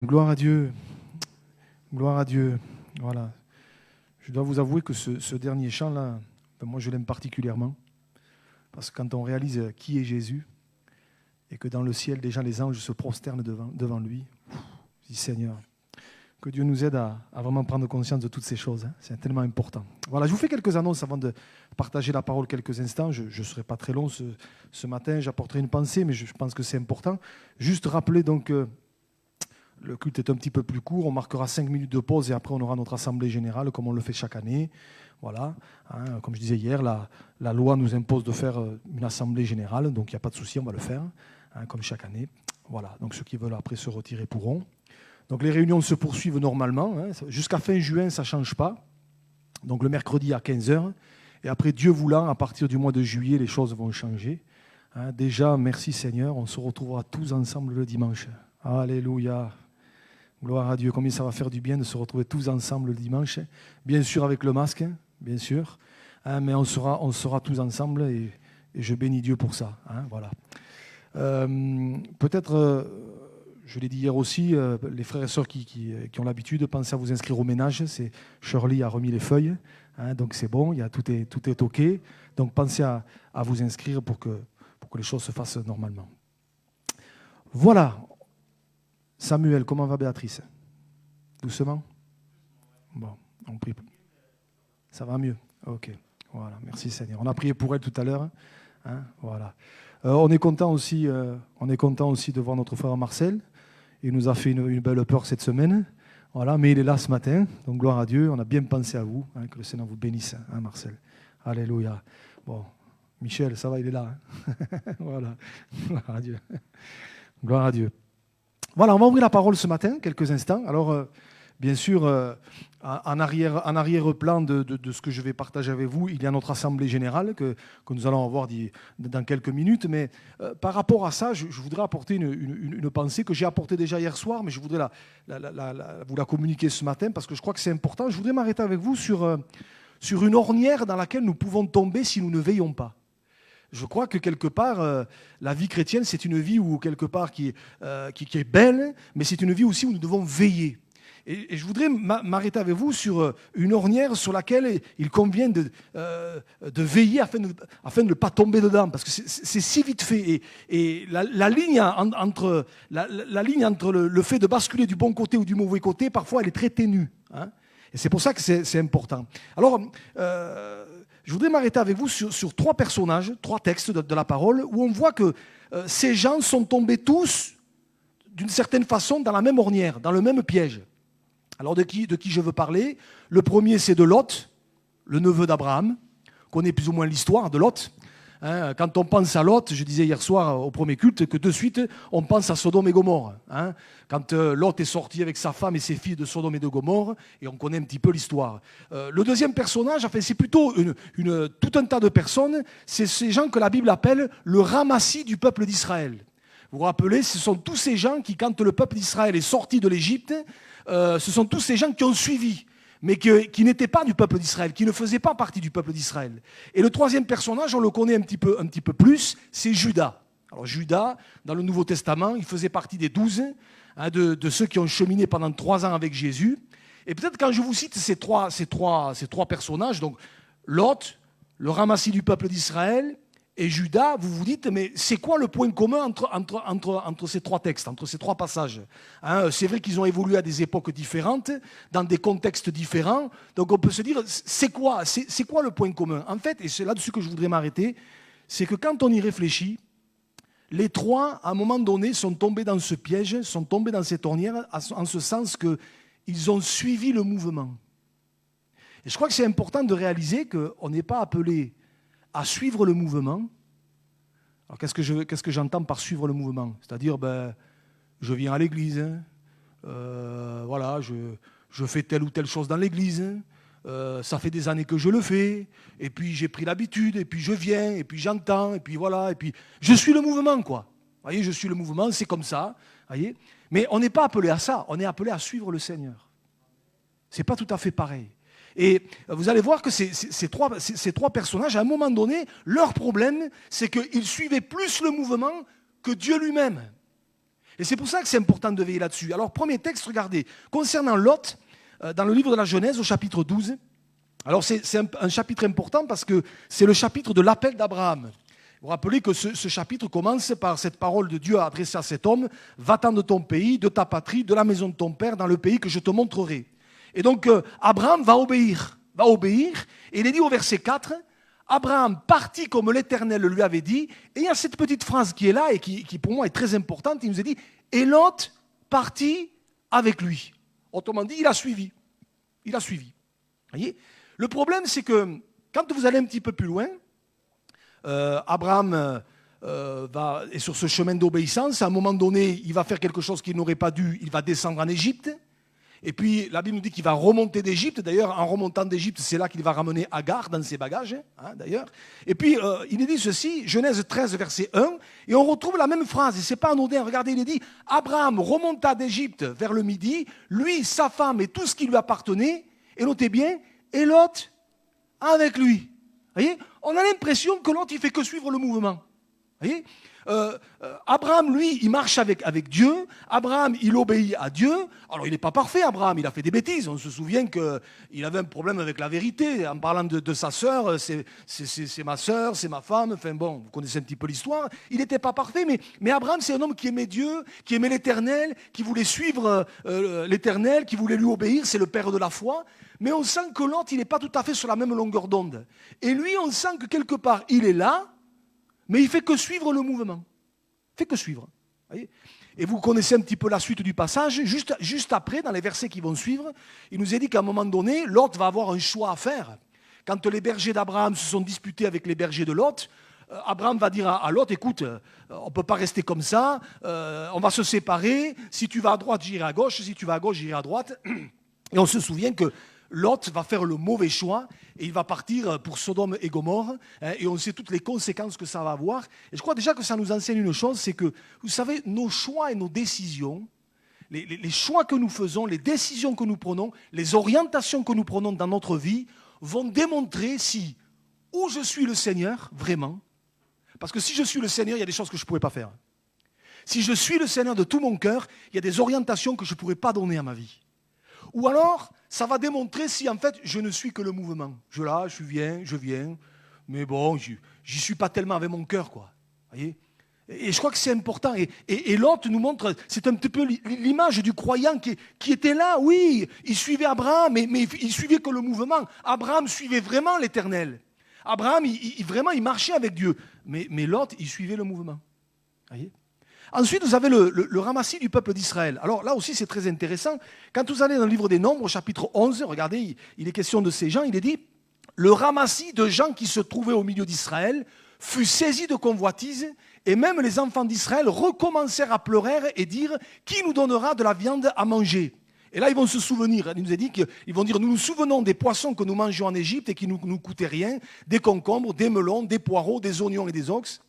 Gloire à Dieu, gloire à Dieu. Voilà. Je dois vous avouer que ce dernier chant-là, moi je l'aime particulièrement, parce que quand on réalise qui est Jésus, et que dans le ciel, déjà les anges se prosternent devant lui, je dis Seigneur, que Dieu nous aide à vraiment prendre conscience de toutes ces choses. C'est tellement important. Voilà, je vous fais quelques annonces avant de partager la parole quelques instants. Je ne serai pas très long ce matin, j'apporterai une pensée, mais je pense que c'est important. Juste rappeler donc... le culte est un petit peu plus court, on marquera 5 minutes de pause et après on aura notre assemblée générale comme on le fait chaque année. Voilà. Comme je disais hier, la loi nous impose de faire une assemblée générale, donc il n'y a pas de souci, on va le faire, comme chaque année. Voilà. Donc ceux qui veulent après se retirer pourront. Donc les réunions se poursuivent normalement. Jusqu'à fin juin, ça ne change pas. Donc le mercredi à 15 h. Et après, Dieu voulant, à partir du mois de juillet, les choses vont changer. Déjà, merci Seigneur, on se retrouvera tous ensemble le dimanche. Alléluia. Gloire à Dieu, combien ça va faire du bien de se retrouver tous ensemble le dimanche. Bien sûr avec le masque, bien sûr, mais on sera tous ensemble et je bénis Dieu pour ça. Voilà. Peut-être, je l'ai dit hier aussi, les frères et sœurs qui ont l'habitude, pensez à vous inscrire au ménage. Shirley a remis les feuilles, donc c'est bon, tout est OK. Donc pensez à vous inscrire pour que les choses se fassent normalement. Voilà. Samuel, comment va Béatrice? Doucement? Bon, on prie. Ça va mieux? Ok, voilà, merci Seigneur. On a prié pour elle tout à l'heure. Voilà. On est content aussi de voir notre frère Marcel. Il nous a fait une belle peur cette semaine. Voilà, mais il est là ce matin, donc gloire à Dieu. On a bien pensé à vous, que le Seigneur vous bénisse, Marcel. Alléluia. Bon, Michel, ça va, il est là. Voilà, gloire à Dieu. Gloire à Dieu. Voilà, on va ouvrir la parole ce matin, quelques instants. Alors, bien sûr, en arrière-plan de ce que je vais partager avec vous, il y a notre assemblée générale que nous allons avoir dans quelques minutes. Mais par rapport à ça, je voudrais apporter une pensée que j'ai apportée déjà hier soir, mais je voudrais vous la communiquer ce matin parce que je crois que c'est important. Je voudrais m'arrêter avec vous sur une ornière dans laquelle nous pouvons tomber si nous ne veillons pas. Je crois que quelque part, la vie chrétienne, c'est une vie où quelque part qui est belle, mais c'est une vie aussi où nous devons veiller. Et je voudrais m'arrêter avec vous sur une ornière sur laquelle il convient de veiller afin de ne pas tomber dedans, parce que c'est si vite fait. Et la ligne entre le fait de basculer du bon côté ou du mauvais côté, parfois, elle est très ténue. Et c'est pour ça que c'est important. Alors, je voudrais m'arrêter avec vous sur trois personnages, trois textes de la parole, où on voit que ces gens sont tombés tous, d'une certaine façon, dans la même ornière, dans le même piège. Alors de qui je veux parler? Le premier, c'est de Lot, le neveu d'Abraham. On connaît plus ou moins l'histoire de Lot. Quand on pense à Lot, je disais hier soir au premier culte que de suite, on pense à Sodome et Gomorre. Quand Lot est sorti avec sa femme et ses filles de Sodome et de Gomorre, et on connaît un petit peu l'histoire. Le deuxième personnage, c'est plutôt tout un tas de personnes, c'est ces gens que la Bible appelle le ramassis du peuple d'Israël. Vous vous rappelez, ce sont tous ces gens qui, quand le peuple d'Israël est sorti de l'Égypte, ce sont tous ces gens qui ont suivi, mais qui n'étaient pas du peuple d'Israël, qui ne faisaient pas partie du peuple d'Israël. Et le troisième personnage, on le connaît un petit peu plus, c'est Judas. Alors Judas, dans le Nouveau Testament, il faisait partie des 12, de ceux qui ont cheminé pendant 3 ans avec Jésus. Et peut-être quand je vous cite ces trois personnages, donc Lot, le ramassis du peuple d'Israël, et Judas, vous vous dites, mais c'est quoi le point commun entre ces trois textes, entre ces trois passages? C'est vrai qu'ils ont évolué à des époques différentes, dans des contextes différents. Donc on peut se dire, c'est quoi le point commun? En fait, et c'est là-dessus que je voudrais m'arrêter, c'est que quand on y réfléchit, les trois, à un moment donné, sont tombés dans ce piège, sont tombés dans cette ornière, en ce sens qu'ils ont suivi le mouvement. Et je crois que c'est important de réaliser qu'on n'est pas appelé à suivre le mouvement. Alors qu'est-ce que j'entends par suivre le mouvement? C'est-à-dire, je viens à l'église, voilà, je fais telle ou telle chose dans l'église, ça fait des années que je le fais, et puis j'ai pris l'habitude, et puis je viens, et puis j'entends, et puis voilà, et puis je suis le mouvement, quoi. Vous voyez, je suis le mouvement, c'est comme ça, voyez. Mais on n'est pas appelé à ça, on est appelé à suivre le Seigneur. C'est pas tout à fait pareil. Et vous allez voir que ces trois personnages, à un moment donné, leur problème, c'est qu'ils suivaient plus le mouvement que Dieu lui-même. Et c'est pour ça que c'est important de veiller là-dessus. Alors, premier texte, regardez, concernant Lot, dans le livre de la Genèse, au chapitre 12. Alors, c'est un chapitre important parce que c'est le chapitre de l'appel d'Abraham. Vous vous rappelez que ce chapitre commence par cette parole de Dieu adressée à cet homme: « Va-t'en de ton pays, de ta patrie, de la maison de ton père, dans le pays que je te montrerai. » Et donc, Abraham va obéir. Et il est dit au verset 4, Abraham partit comme l'Éternel le lui avait dit. Et il y a cette petite phrase qui est là et qui pour moi est très importante. Il nous a dit, et Lot partit avec lui. Autrement dit, il a suivi. Voyez ? Le problème, c'est que quand vous allez un petit peu plus loin, Abraham est sur ce chemin d'obéissance. À un moment donné, il va faire quelque chose qu'il n'aurait pas dû. Il va descendre en Égypte. Et puis, la Bible nous dit qu'il va remonter d'Égypte. D'ailleurs, en remontant d'Égypte, c'est là qu'il va ramener Agar dans ses bagages, d'ailleurs. Et puis, il est dit ceci, Genèse 13, verset 1, et on retrouve la même phrase, et ce n'est pas anodin. Regardez, il est dit, Abraham remonta d'Égypte vers le midi, lui, sa femme et tout ce qui lui appartenait, et notez bien, et Lot avec lui. Vous voyez, on a l'impression que Lot, il ne fait que suivre le mouvement. Vous voyez, Abraham, lui, il marche avec Dieu. Abraham, il obéit à Dieu. Alors, il n'est pas parfait, Abraham. Il a fait des bêtises. On se souvient qu'il avait un problème avec la vérité. En parlant de sa sœur, c'est ma sœur, c'est ma femme. Enfin bon, vous connaissez un petit peu l'histoire. Il n'était pas parfait, mais Abraham, c'est un homme qui aimait Dieu, qui aimait l'Éternel, qui voulait suivre l'Éternel, qui voulait lui obéir. C'est le père de la foi. Mais on sent que l'autre, il n'est pas tout à fait sur la même longueur d'onde. Et lui, on sent que quelque part, il est là, mais il ne fait que suivre le mouvement. Il fait que suivre. Voyez ? Et vous connaissez un petit peu la suite du passage. Juste après, dans les versets qui vont suivre, il nous est dit qu'à un moment donné, Lot va avoir un choix à faire. Quand les bergers d'Abraham se sont disputés avec les bergers de Lot, Abraham va dire à Lot, écoute, on ne peut pas rester comme ça, on va se séparer. Si tu vas à droite, j'irai à gauche. Si tu vas à gauche, j'irai à droite. Et on se souvient que Lot va faire le mauvais choix et il va partir pour Sodome et Gomorrhe, et on sait toutes les conséquences que ça va avoir. Et je crois déjà que ça nous enseigne une chose, c'est que, vous savez, nos choix et nos décisions, les choix que nous faisons, les décisions que nous prenons, les orientations que nous prenons dans notre vie vont démontrer si, où je suis le Seigneur, vraiment, parce que si je suis le Seigneur, il y a des choses que je ne pourrais pas faire. Si je suis le Seigneur de tout mon cœur, il y a des orientations que je ne pourrais pas donner à ma vie. Ou alors, ça va démontrer si en fait je ne suis que le mouvement. Je viens, mais bon, j'y suis pas tellement avec mon cœur, quoi. Voyez ? Et je crois que c'est important. Et l'autre nous montre, c'est un petit peu l'image du croyant qui était là, oui, il suivait Abraham, mais il suivait que le mouvement. Abraham suivait vraiment l'Éternel. Abraham, vraiment, il marchait avec Dieu. Mais l'autre, il suivait le mouvement. Voyez ? Ensuite, vous avez le ramassis du peuple d'Israël. Alors là aussi, c'est très intéressant. Quand vous allez dans le livre des Nombres, au chapitre 11, regardez, il est question de ces gens, il est dit « Le ramassis de gens qui se trouvaient au milieu d'Israël fut saisi de convoitise, et même les enfants d'Israël recommencèrent à pleurer et dire « Qui nous donnera de la viande à manger ?» Et là, ils vont se souvenir, il nous a dit qu'ils vont dire « Nous nous souvenons des poissons que nous mangeons en Égypte et qui ne nous coûtaient rien, des concombres, des melons, des poireaux, des oignons et des ox. »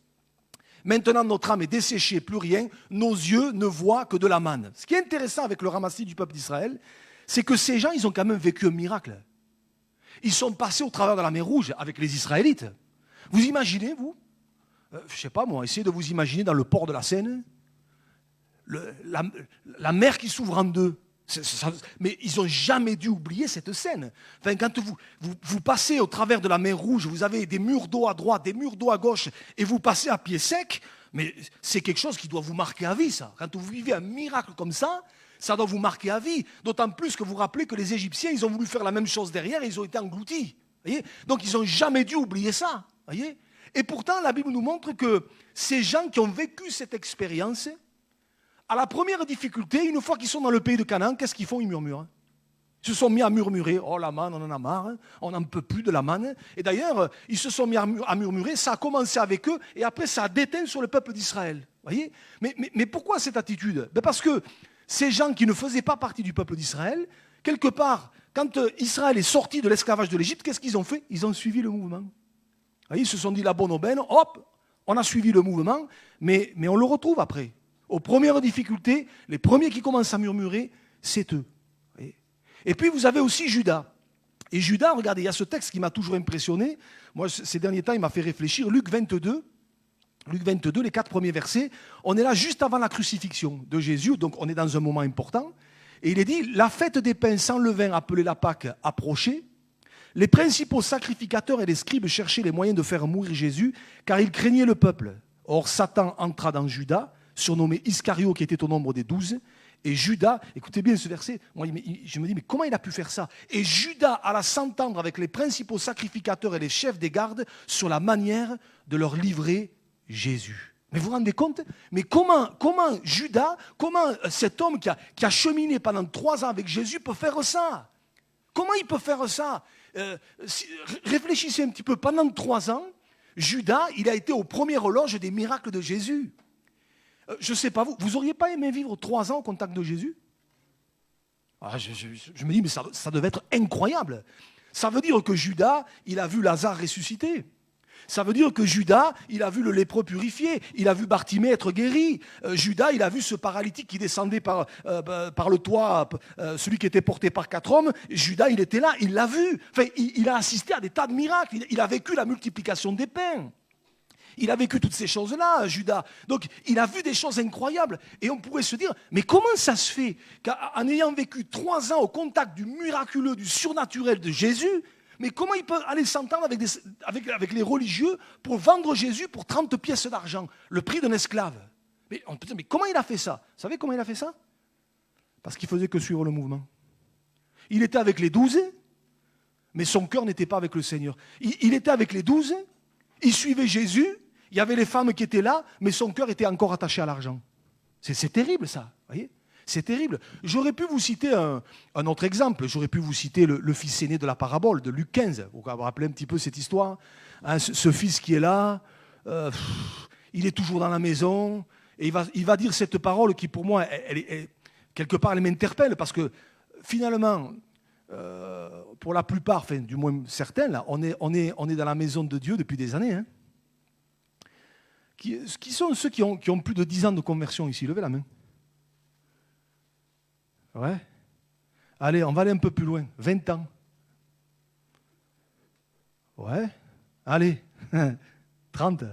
Maintenant, notre âme est desséchée, plus rien. Nos yeux ne voient que de la manne. Ce qui est intéressant avec le ramassis du peuple d'Israël, c'est que ces gens, ils ont quand même vécu un miracle. Ils sont passés au travers de la mer Rouge avec les Israélites. Vous imaginez, vous je ne sais pas moi, essayez de vous imaginer dans le port de la Seine, la mer qui s'ouvre en deux. Mais ils n'ont jamais dû oublier cette scène. Enfin, quand vous passez au travers de la mer Rouge, vous avez des murs d'eau à droite, des murs d'eau à gauche, et vous passez à pied sec, mais c'est quelque chose qui doit vous marquer à vie, ça. Quand vous vivez un miracle comme ça doit vous marquer à vie. D'autant plus que vous vous rappelez que les Égyptiens, ils ont voulu faire la même chose derrière et ils ont été engloutis. Voyez ? Donc, ils n'ont jamais dû oublier ça. Voyez ? Et pourtant, la Bible nous montre que ces gens qui ont vécu cette expérience, à la première difficulté, une fois qu'ils sont dans le pays de Canaan, qu'est-ce qu'ils font ? Ils murmurent. Ils se sont mis à murmurer. Oh, la manne, on en a marre, on n'en peut plus de la manne. Et d'ailleurs, ils se sont mis à murmurer, ça a commencé avec eux, et après ça a déteint sur le peuple d'Israël. Voyez ? Mais pourquoi cette attitude ? Parce que ces gens qui ne faisaient pas partie du peuple d'Israël, quelque part, quand Israël est sorti de l'esclavage de l'Égypte, qu'est-ce qu'ils ont fait ? Ils ont suivi le mouvement. Voyez, ils se sont dit la bonne aubaine, hop, on a suivi le mouvement, mais on le retrouve après. Aux premières difficultés, les premiers qui commencent à murmurer, c'est eux. Et puis vous avez aussi Judas. Et Judas, regardez, il y a ce texte qui m'a toujours impressionné. Moi, ces derniers temps, il m'a fait réfléchir. Luc 22, Luc 22, les 4 premiers versets, on est là juste avant la crucifixion de Jésus, donc on est dans un moment important. Et il est dit, la fête des pains sans levain, appelée la Pâque, approchait. Les principaux sacrificateurs et les scribes cherchaient les moyens de faire mourir Jésus, car ils craignaient le peuple. Or, Satan entra dans Judas, surnommé Iscario, qui était au nombre des 12. Et Judas, écoutez bien ce verset, je me dis, mais comment il a pu faire ça? Et Judas alla s'entendre avec les principaux sacrificateurs et les chefs des gardes sur la manière de leur livrer Jésus. Mais vous vous rendez compte? Mais comment Judas, comment cet homme qui a cheminé pendant 3 ans avec Jésus peut faire ça? Comment il peut faire ça? Réfléchissez un petit peu. Pendant 3 ans, Judas, il a été aux premières loges des miracles de Jésus. Je ne sais pas, vous n'auriez pas aimé vivre 3 ans au contact de Jésus? Je me dis, mais ça devait être incroyable. Ça veut dire que Judas, il a vu Lazare ressusciter. Ça veut dire que Judas, il a vu le lépreux purifié, il a vu Bartimée être guéri. Judas, il a vu ce paralytique qui descendait par le toit, celui qui était porté par 4 hommes. Judas, il était là, il l'a vu. Enfin, il a assisté à des tas de miracles. Il a vécu la multiplication des pains. Il a vécu toutes ces choses-là, Judas. Donc, il a vu des choses incroyables. Et on pourrait se dire, mais comment ça se fait qu'en ayant vécu 3 ans au contact du miraculeux, du surnaturel de Jésus, mais comment il peut aller s'entendre avec les religieux pour vendre Jésus pour 30 pièces d'argent, le prix d'un esclave? Mais on peut dire, mais comment il a fait ça? Vous savez comment il a fait ça? Parce qu'il faisait que suivre le mouvement. Il était avec les 12, mais son cœur n'était pas avec le Seigneur. Il était avec les 12, il suivait Jésus, il y avait les femmes qui étaient là, mais son cœur était encore attaché à l'argent. C'est terrible ça, vous voyez? C'est terrible. J'aurais pu vous citer un autre exemple. J'aurais pu vous citer le fils aîné de la parabole de Luc 15. Vous vous rappelez un petit peu cette histoire, hein, ce fils qui est là, il est toujours dans la maison, et il va dire cette parole qui, pour moi, quelque part, elle m'interpelle, parce que finalement, pour la plupart, enfin, du moins certains, là, on est dans la maison de Dieu depuis des années. Hein. Qui sont ceux qui ont plus de 10 ans de conversion ici? Levez la main. Ouais. Allez, on va aller un peu plus loin. 20 ans. Ouais. Allez. 30.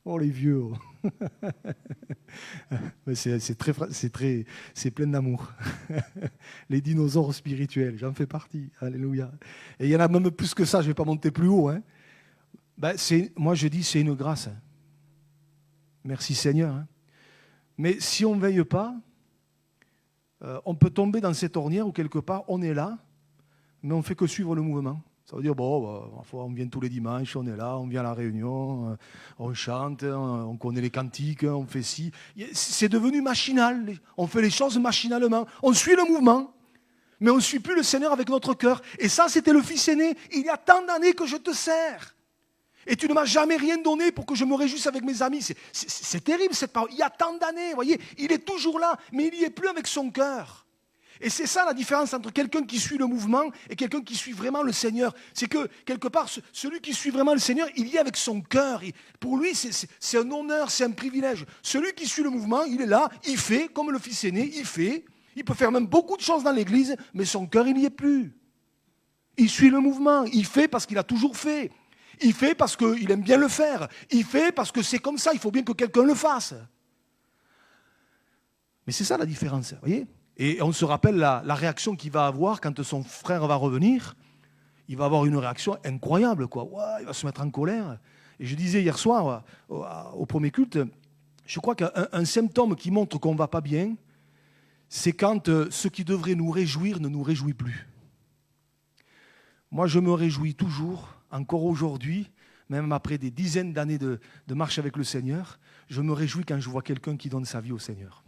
Oh, les vieux. C'est plein d'amour. Les dinosaures spirituels, j'en fais partie. Alléluia. Et il y en a même plus que ça, je ne vais pas monter plus haut. Hein. Moi, je dis, c'est une grâce. Merci Seigneur. Hein. Mais si on ne veille pas, on peut tomber dans cette ornière où quelque part on est là, mais on ne fait que suivre le mouvement. Ça veut dire, on vient tous les dimanches, on est là, on vient à la réunion, on chante, on connaît les cantiques, on fait ci. C'est devenu machinal, on fait les choses machinalement. On suit le mouvement, mais on ne suit plus le Seigneur avec notre cœur. Et ça, c'était le fils aîné. Il y a tant d'années que je te sers. Et tu ne m'as jamais rien donné pour que je me réjouisse avec mes amis. C'est terrible cette parole. Il y a tant d'années, vous voyez, il est toujours là, mais il n'y est plus avec son cœur. Et c'est ça la différence entre quelqu'un qui suit le mouvement et quelqu'un qui suit vraiment le Seigneur. C'est que, quelque part, celui qui suit vraiment le Seigneur, il y est avec son cœur. Pour lui, c'est un honneur, c'est un privilège. Celui qui suit le mouvement, il est là, il fait, comme le fils aîné, il fait. Il peut faire même beaucoup de choses dans l'église, mais son cœur, il n'y est plus. Il suit le mouvement, il fait parce qu'il a toujours fait. Il fait parce qu'il aime bien le faire. Il fait parce que c'est comme ça, il faut bien que quelqu'un le fasse. Mais c'est ça la différence, vous voyez ? Et on se rappelle la réaction qu'il va avoir quand son frère va revenir. Il va avoir une réaction incroyable, quoi. Ouais, il va se mettre en colère. Et je disais hier soir, au premier culte, je crois qu'un symptôme qui montre qu'on ne va pas bien, c'est quand ce qui devrait nous réjouir ne nous réjouit plus. Moi, je me réjouis toujours, encore aujourd'hui, même après des dizaines d'années de marche avec le Seigneur, je me réjouis quand je vois quelqu'un qui donne sa vie au Seigneur.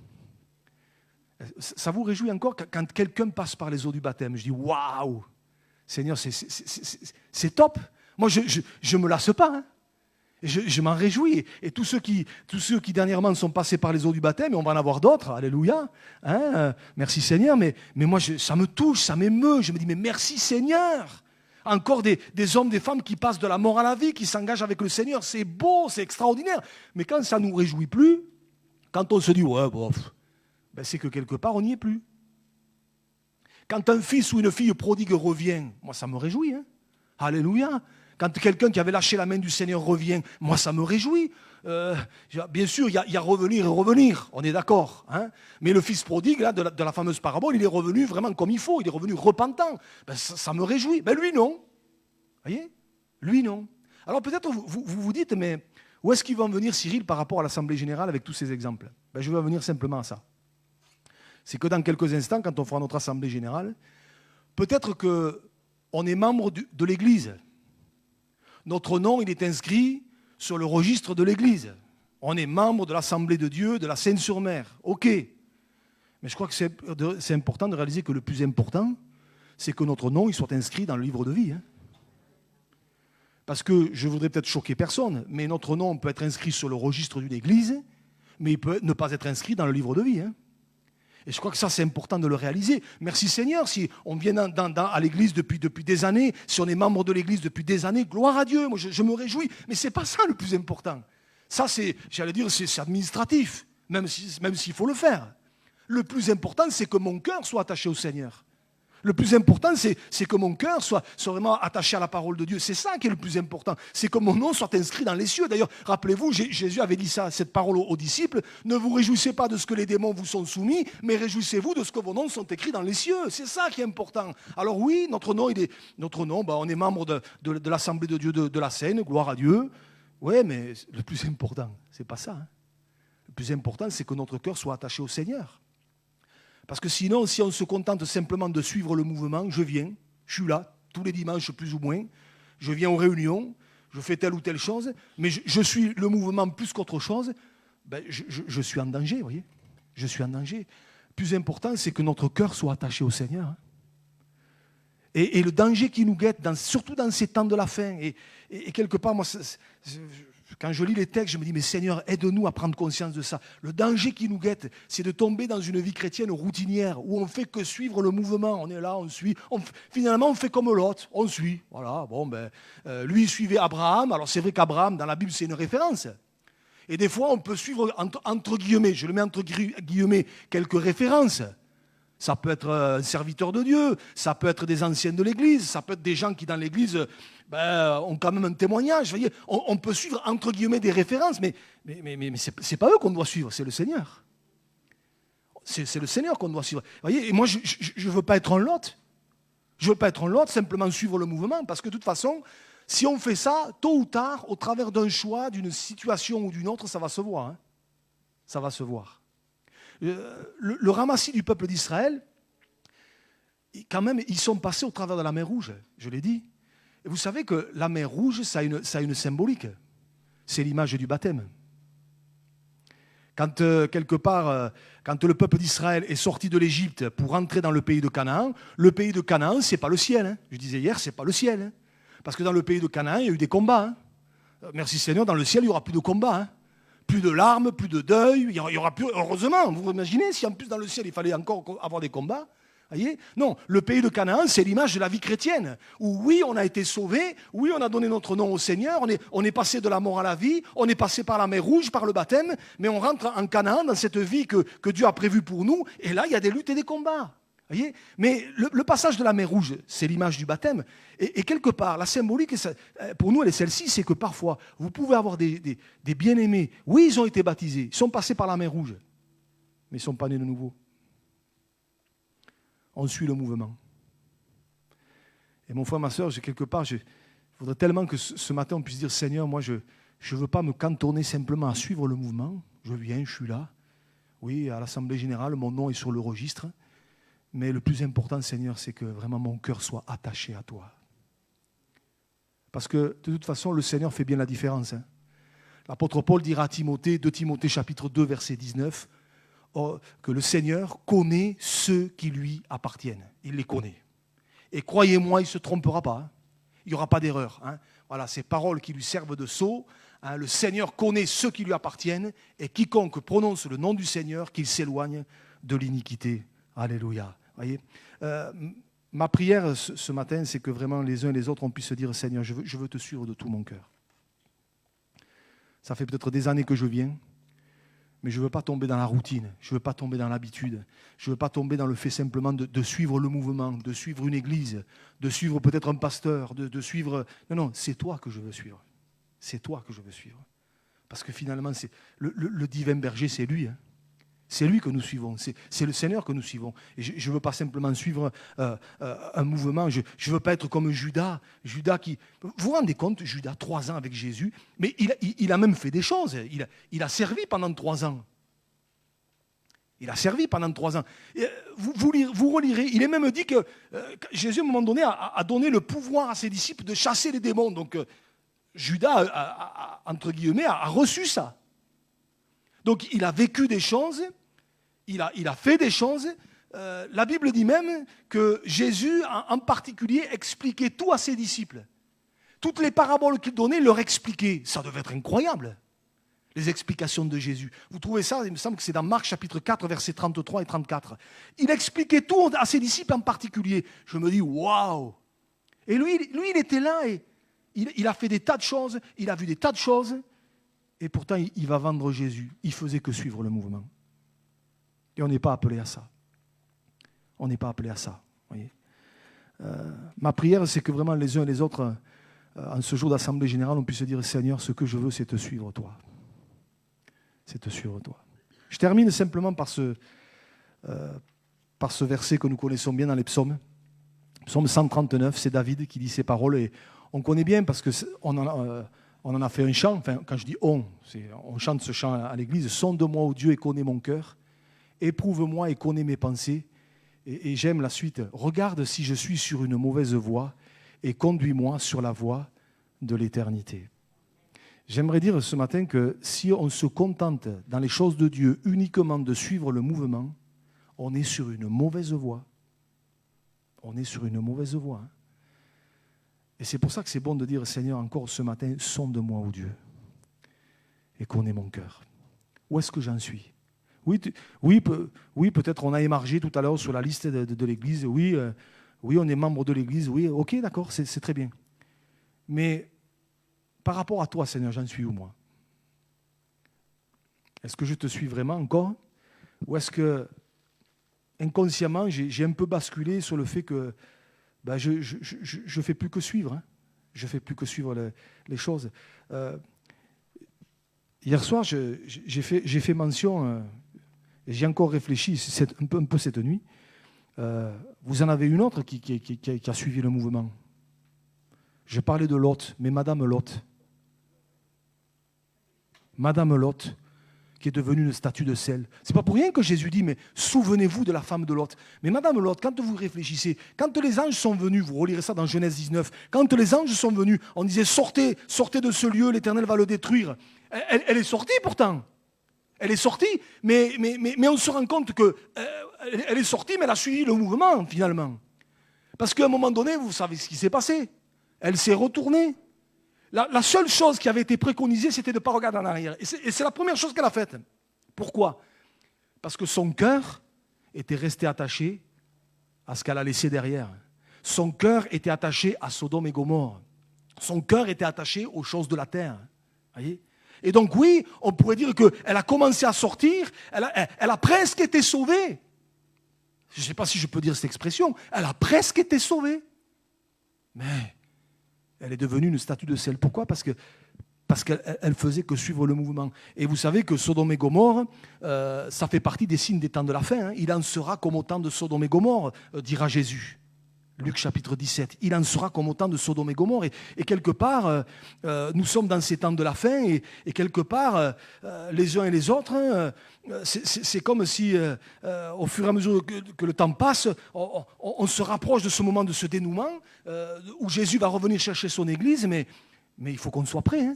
Ça vous réjouit encore quand quelqu'un passe par les eaux du baptême? Je dis, waouh, Seigneur, c'est top. Moi, je ne me lasse pas. Hein. Je m'en réjouis. Et tous ceux qui dernièrement sont passés par les eaux du baptême, et on va en avoir d'autres, alléluia. Hein, merci Seigneur. Mais moi, ça me touche, ça m'émeut. Je me dis, mais merci Seigneur. Encore des hommes, des femmes qui passent de la mort à la vie, qui s'engagent avec le Seigneur. C'est beau, c'est extraordinaire. Mais quand ça ne nous réjouit plus, quand on se dit, ouais, bof, ben c'est que quelque part, on n'y est plus. Quand un fils ou une fille prodigue revient, moi, ça me réjouit. Hein. Alléluia. Quand quelqu'un qui avait lâché la main du Seigneur revient, moi ça me réjouit. Bien sûr, il y a revenir et revenir, on est d'accord. Hein, mais le fils prodigue, là, de la fameuse parabole, il est revenu vraiment comme il faut, il est revenu repentant. Ben, ça me réjouit. Ben, lui, non. Vous voyez? Lui, non. Alors peut-être vous vous dites, mais où est-ce qu'il va en venir, Cyril, par rapport à l'Assemblée générale avec tous ces exemples? Ben, je vais en venir simplement à ça. C'est que dans quelques instants, quand on fera notre Assemblée générale, peut-être qu'on est membre de l'Église. Notre nom, il est inscrit sur le registre de l'Église. On est membre de l'Assemblée de Dieu, de la Seine-sur-Mer. OK. Mais je crois que c'est important de réaliser que le plus important, c'est que notre nom il soit inscrit dans le livre de vie. Hein. Parce que je ne voudrais peut-être choquer personne, mais notre nom peut être inscrit sur le registre d'une Église, mais il peut ne pas être inscrit dans le livre de vie. Hein. Et je crois que ça, c'est important de le réaliser. Merci Seigneur, si on vient à l'Église depuis des années, si on est membre de l'Église depuis des années, gloire à Dieu, moi je me réjouis. Mais ce n'est pas ça le plus important. Ça, c'est administratif, même s'il faut le faire. Le plus important, c'est que mon cœur soit attaché au Seigneur. Le plus important, c'est que mon cœur soit vraiment attaché à la parole de Dieu. C'est ça qui est le plus important. C'est que mon nom soit inscrit dans les cieux. D'ailleurs, rappelez-vous, Jésus avait dit ça, cette parole aux disciples. Ne vous réjouissez pas de ce que les démons vous sont soumis, mais réjouissez-vous de ce que vos noms sont écrits dans les cieux. C'est ça qui est important. Alors oui, notre nom, on est membre de l'Assemblée de Dieu de la Seine, gloire à Dieu. Oui, mais le plus important, c'est pas ça. Hein. Le plus important, c'est que notre cœur soit attaché au Seigneur. Parce que sinon, si on se contente simplement de suivre le mouvement, je suis là, tous les dimanches plus ou moins, je viens aux réunions, je fais telle ou telle chose, mais je suis le mouvement plus qu'autre chose, ben je suis en danger, vous voyez. Je suis en danger. Le plus important, c'est que notre cœur soit attaché au Seigneur. Hein. Et le danger qui nous guette, surtout dans ces temps de la fin, et quelque part, moi, quand je lis les textes, je me dis, mais Seigneur, aide-nous à prendre conscience de ça. Le danger qui nous guette, c'est de tomber dans une vie chrétienne routinière, où on ne fait que suivre le mouvement. On est là, on suit. Finalement, on fait comme l'autre, on suit. Voilà, bon, lui, il suivait Abraham. Alors, c'est vrai qu'Abraham, dans la Bible, c'est une référence. Et des fois, on peut suivre, entre guillemets, je le mets entre guillemets, quelques références. Ça peut être un serviteur de Dieu, ça peut être des anciens de l'Église, ça peut être des gens qui, dans l'Église, ont quand même un témoignage. Vous voyez, on peut suivre, entre guillemets, des références, mais ce n'est pas eux qu'on doit suivre, c'est le Seigneur. C'est le Seigneur qu'on doit suivre. Vous voyez, et moi, je ne veux pas être un lot. Je ne veux pas être un lot, simplement suivre le mouvement, parce que de toute façon, si on fait ça, tôt ou tard, au travers d'un choix, d'une situation ou d'une autre, ça va se voir. Hein. Ça va se voir. Le ramassis du peuple d'Israël, quand même, ils sont passés au travers de la mer Rouge, je l'ai dit. Et vous savez que la mer Rouge, ça a une symbolique. C'est l'image du baptême. Quand, quelque part, quand le peuple d'Israël est sorti de l'Égypte pour entrer dans le pays de Canaan, ce n'est pas le ciel. Hein. Je disais hier, ce n'est pas le ciel. Hein. Parce que dans le pays de Canaan, il y a eu des combats. Hein. Merci Seigneur, dans le ciel, il n'y aura plus de combats. Hein. Plus de larmes, plus de deuil, il y aura plus. Heureusement, vous imaginez si en plus dans le ciel il fallait encore avoir des combats. Voyez, non, le pays de Canaan, c'est l'image de la vie chrétienne. Où oui, on a été sauvés, oui, on a donné notre nom au Seigneur, on est passé de la mort à la vie, on est passé par la mer Rouge, par le baptême, mais on rentre en Canaan dans cette vie que Dieu a prévue pour nous, et là, il y a des luttes et des combats. Voyez, mais le passage de la mer Rouge, c'est l'image du baptême. Et quelque part, la symbolique, pour nous, elle est celle-ci, c'est que parfois, vous pouvez avoir des bien-aimés. Oui, ils ont été baptisés, ils sont passés par la mer Rouge, mais ils ne sont pas nés de nouveau. On suit le mouvement. Et mon frère, ma soeur, quelque part, je voudrais tellement que ce matin, on puisse dire, Seigneur, moi, je ne veux pas me cantonner simplement à suivre le mouvement. Je viens, je suis là. Oui, à l'Assemblée générale, mon nom est sur le registre. Mais le plus important, Seigneur, c'est que vraiment mon cœur soit attaché à toi. Parce que, de toute façon, le Seigneur fait bien la différence. Hein. L'apôtre Paul dira à Timothée, 2 Timothée chapitre 2, verset 19, que le Seigneur connaît ceux qui lui appartiennent. Il les connaît. Et croyez-moi, il ne se trompera pas. Hein. Il n'y aura pas d'erreur. Hein. Voilà, ces paroles qui lui servent de sceau. Hein, le Seigneur connaît ceux qui lui appartiennent, et quiconque prononce le nom du Seigneur, qu'il s'éloigne de l'iniquité. Alléluia. Voyez, ma prière ce matin, c'est que vraiment les uns et les autres, on puisse se dire, Seigneur, je veux te suivre de tout mon cœur. Ça fait peut-être des années que je viens. mais je ne veux pas tomber dans la routine, je ne veux pas tomber dans l'habitude, je ne veux pas tomber dans le fait simplement de suivre le mouvement, de suivre une église, de suivre peut-être un pasteur, de suivre... Non, non, c'est toi que je veux suivre. C'est toi que je veux suivre. Parce que finalement, c'est le divin berger, c'est lui. Hein. C'est lui que nous suivons, c'est le Seigneur que nous suivons. Et je ne veux pas simplement suivre un mouvement, je ne veux pas être comme Judas. Judas qui... Vous vous rendez compte, Judas, 3 ans avec Jésus, mais il a même fait des choses. Il a servi pendant 3 ans. Il a servi pendant 3 ans. Et vous relirez, il est même dit que Jésus, à un moment donné, a donné le pouvoir à ses disciples de chasser les démons. Donc Judas, entre guillemets, a reçu ça. Donc il a vécu des choses, il a fait des choses. La Bible dit même que Jésus, en particulier, expliquait tout à ses disciples. Toutes les paraboles qu'il donnait, il leur expliquait. Ça devait être incroyable, les explications de Jésus. Vous trouvez ça, il me semble que c'est dans Marc chapitre 4, versets 33 et 34. Il expliquait tout à ses disciples en particulier. Je me dis, waouh! Et lui, il était là et il a fait des tas de choses, il a vu des tas de choses. Et pourtant, il va vendre Jésus. Il ne faisait que suivre le mouvement. Et on n'est pas appelé à ça. On n'est pas appelé à ça. Voyez. Ma prière, c'est que vraiment les uns et les autres, en ce jour d'Assemblée Générale, on puisse dire, Seigneur, ce que je veux, c'est te suivre, toi. C'est te suivre, toi. Je termine simplement par ce verset que nous connaissons bien dans les psaumes. Psaume 139, c'est David qui dit ces paroles. Et on connaît bien parce qu'on en a fait un chant, enfin quand je dis on chante ce chant à l'église, sonde-moi, ô Dieu, et connais mon cœur, éprouve-moi et connais mes pensées, et j'aime la suite, regarde si je suis sur une mauvaise voie, et conduis-moi sur la voie de l'éternité. J'aimerais dire ce matin que si on se contente dans les choses de Dieu uniquement de suivre le mouvement, on est sur une mauvaise voie. On est sur une mauvaise voie. Hein. Et c'est pour ça que c'est bon de dire, Seigneur, encore ce matin, sonde-moi, ô Dieu, et connais mon cœur. Où est-ce que j'en suis ? Oui, peut-être on a émargé tout à l'heure sur la liste de l'Église. Oui, on est membre de l'Église. Oui, ok, d'accord, c'est très bien. Mais par rapport à toi, Seigneur, j'en suis où, moi ? Est-ce que je te suis vraiment encore ? Ou est-ce que, inconsciemment, j'ai un peu basculé sur le fait que je ne fais plus que suivre. Hein. Je ne fais plus que suivre les choses. Hier soir, j'ai fait mention, et j'ai encore réfléchi un peu cette nuit. Vous en avez une autre qui a suivi le mouvement. Je parlais de Lot, mais Madame Lot. Madame Lot, qui est devenue une statue de sel. C'est pas pour rien que Jésus dit, mais souvenez-vous de la femme de Lot. Mais Madame Lot, quand vous réfléchissez, quand les anges sont venus, vous relirez ça dans Genèse 19, quand les anges sont venus, on disait, sortez de ce lieu, l'Éternel va le détruire. Elle est sortie pourtant. Elle est sortie, mais on se rend compte qu'elle est sortie, mais elle a suivi le mouvement finalement. Parce qu'à un moment donné, vous savez ce qui s'est passé. Elle s'est retournée. La seule chose qui avait été préconisée, c'était de ne pas regarder en arrière. Et c'est la première chose qu'elle a faite. Pourquoi ? Parce que son cœur était resté attaché à ce qu'elle a laissé derrière. Son cœur était attaché à Sodome et Gomorrhe. Son cœur était attaché aux choses de la terre. Voyez ? Et donc oui, on pourrait dire qu'elle a commencé à sortir, elle a presque été sauvée. Je ne sais pas si je peux dire cette expression, elle a presque été sauvée. Mais elle est devenue une statue de sel. Pourquoi ? Parce qu'elle faisait que suivre le mouvement. Et vous savez que Sodome et Gomorrhe, ça fait partie des signes des temps de la fin. Hein. Il en sera comme au temps de Sodome et Gomorrhe, dira Jésus. Luc chapitre 17. Il en sera comme au temps de Sodome et Gomorrhe. Et quelque part, nous sommes dans ces temps de la fin. Et quelque part, les uns et les autres, hein, c'est comme si, au fur et à mesure que le temps passe, on se rapproche de ce moment de ce dénouement, où Jésus va revenir chercher son Église. Mais il faut qu'on soit prêt. Hein.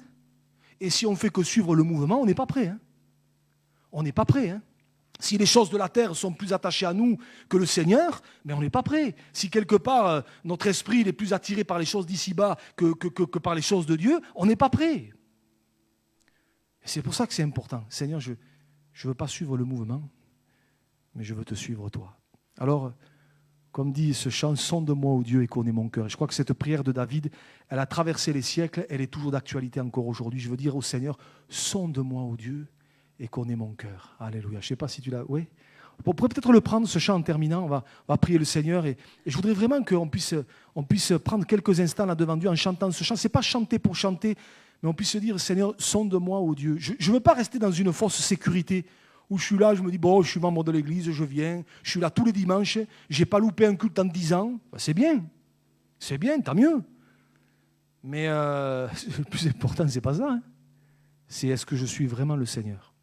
Et si on ne fait que suivre le mouvement, on n'est pas prêt. Hein. On n'est pas prêt. Hein. Si les choses de la terre sont plus attachées à nous que le Seigneur, mais on n'est pas prêt. Si quelque part, notre esprit est plus attiré par les choses d'ici-bas que par les choses de Dieu, on n'est pas prêt. Et c'est pour ça que c'est important. Seigneur, je ne veux pas suivre le mouvement, mais je veux te suivre toi. Alors, comme dit ce chant, sonde-moi, ô Dieu, et connais mon cœur. Et je crois que cette prière de David, elle a traversé les siècles, elle est toujours d'actualité encore aujourd'hui. Je veux dire au Seigneur, sonde-moi, ô Dieu, et connais mon cœur. Alléluia. Je ne sais pas si tu l'as... Oui. On pourrait peut-être le prendre, ce chant, en terminant. On va prier le Seigneur. Et je voudrais vraiment qu'on puisse prendre quelques instants là devant Dieu en chantant ce chant. Ce n'est pas chanter pour chanter, mais on puisse se dire, Seigneur, sonde-moi, ô Dieu. Je ne veux pas rester dans une fausse sécurité où je suis là, je me dis, bon, je suis membre de l'église, je viens, je suis là tous les dimanches, je n'ai pas loupé un culte en 10 ans. Ben, c'est bien, tant mieux. Mais le plus important, ce n'est pas ça. Hein. C'est est-ce que je suis vraiment le Seigneur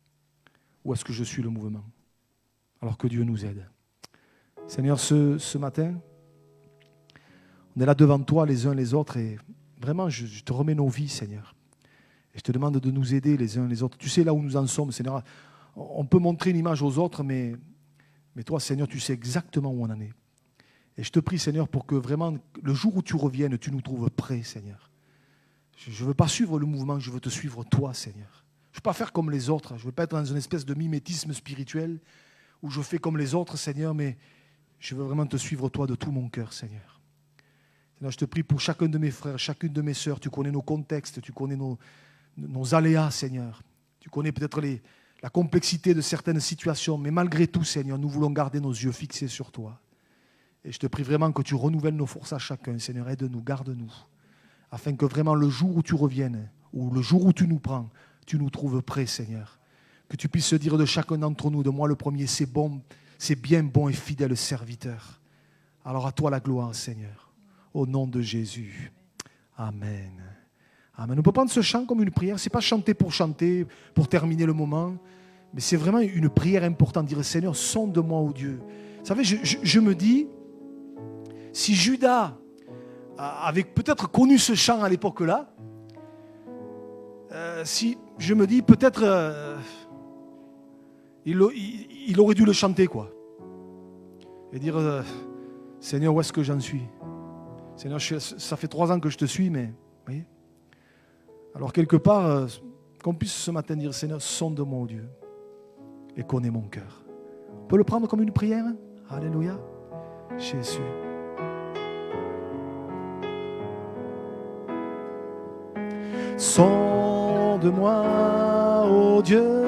ou est-ce que je suis le mouvement? Alors que Dieu nous aide. Seigneur, ce matin, on est là devant toi les uns les autres et vraiment, je te remets nos vies, Seigneur. Et je te demande de nous aider les uns les autres. Tu sais là où nous en sommes, Seigneur. On peut montrer une image aux autres, mais toi, Seigneur, tu sais exactement où on en est. Et je te prie, Seigneur, pour que vraiment, le jour où tu reviennes, tu nous trouves prêts, Seigneur. Je ne veux pas suivre le mouvement, je veux te suivre toi, Seigneur. Je ne veux pas faire comme les autres. Je ne veux pas être dans une espèce de mimétisme spirituel où je fais comme les autres, Seigneur, mais je veux vraiment te suivre, toi, de tout mon cœur, Seigneur. Seigneur, je te prie pour chacun de mes frères, chacune de mes sœurs. Tu connais nos contextes, tu connais nos aléas, Seigneur. Tu connais peut-être la complexité de certaines situations, mais malgré tout, Seigneur, nous voulons garder nos yeux fixés sur toi. Et je te prie vraiment que tu renouvelles nos forces à chacun, Seigneur. Aide-nous, garde-nous, afin que vraiment le jour où tu reviennes, ou le jour où tu nous prends, tu nous trouves prêts, Seigneur. Que tu puisses dire de chacun d'entre nous, de moi le premier, c'est bon, c'est bien bon et fidèle serviteur. Alors à toi la gloire, Seigneur. Au nom de Jésus. Amen. Amen. On peut prendre ce chant comme une prière. Ce n'est pas chanter, pour terminer le moment. Mais c'est vraiment une prière importante. Dire, Seigneur, sonde-moi, ô Dieu. Vous savez, je me dis, si Judas avait peut-être connu ce chant à l'époque-là, si je me dis, peut-être... Il aurait dû le chanter, quoi. Et dire, Seigneur, où est-ce que j'en suis? Seigneur, ça fait 3 ans que je te suis, mais... Vous voyez. Alors, quelque part, qu'on puisse ce matin dire, Seigneur, sonde-moi, ô Dieu, et connais mon cœur. On peut le prendre comme une prière? Alléluia. Jésus. Sonde-moi, ô Dieu,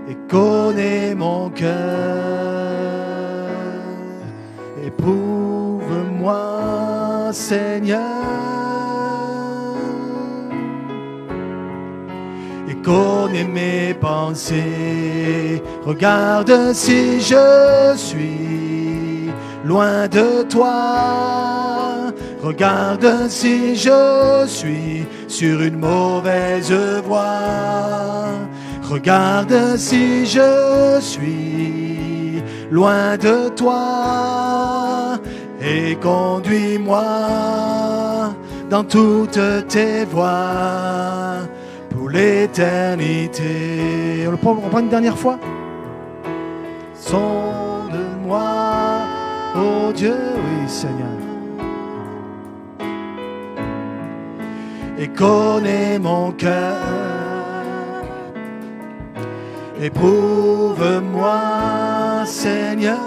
et connais mon cœur, éprouve-moi, Seigneur, et connais mes pensées. Regarde si je suis loin de toi. Regarde si je suis sur une mauvaise voie. Regarde si je suis loin de toi. Et conduis-moi dans toutes tes voies pour l'éternité. On prend une dernière fois. Sonde-moi, ô Dieu, oui Seigneur, et connais mon cœur. Éprouve-moi, Seigneur,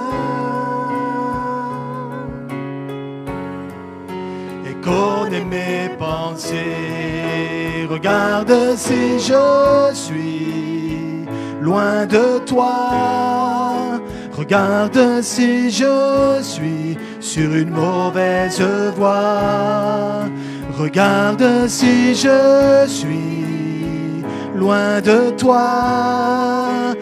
et connais mes pensées. Regarde si je suis loin de toi. Regarde si je suis sur une mauvaise voie. Regarde si je suis loin de toi.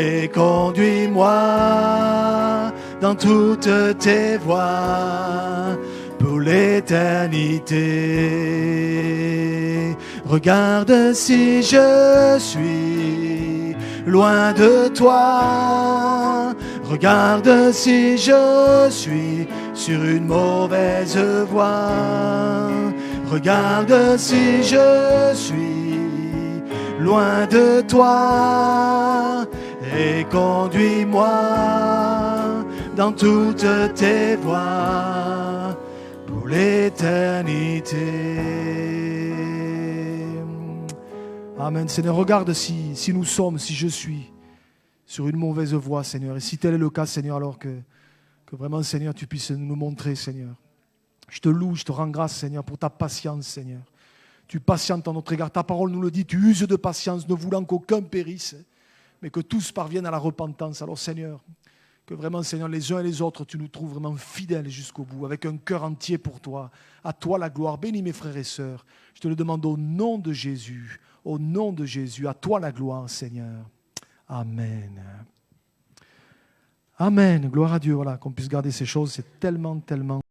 Et conduis-moi dans toutes tes voies pour l'éternité. Regarde si je suis loin de toi. Regarde si je suis sur une mauvaise voie. Regarde si je suis loin de toi. Et conduis-moi dans toutes tes voies pour l'éternité. Amen. Seigneur, regarde si nous sommes, si je suis sur une mauvaise voie, Seigneur. Et si tel est le cas, Seigneur, alors que vraiment, Seigneur, tu puisses nous montrer, Seigneur. Je te loue, je te rends grâce, Seigneur, pour ta patience, Seigneur. Tu patientes en notre égard. Ta parole nous le dit, tu uses de patience, ne voulant qu'aucun périsse, mais que tous parviennent à la repentance. Alors Seigneur, que vraiment, Seigneur, les uns et les autres, tu nous trouves vraiment fidèles jusqu'au bout, avec un cœur entier pour toi. À toi la gloire. Bénis mes frères et sœurs. Je te le demande au nom de Jésus. Au nom de Jésus. À toi la gloire, Seigneur. Amen. Amen. Gloire à Dieu. Voilà, qu'on puisse garder ces choses. C'est tellement, tellement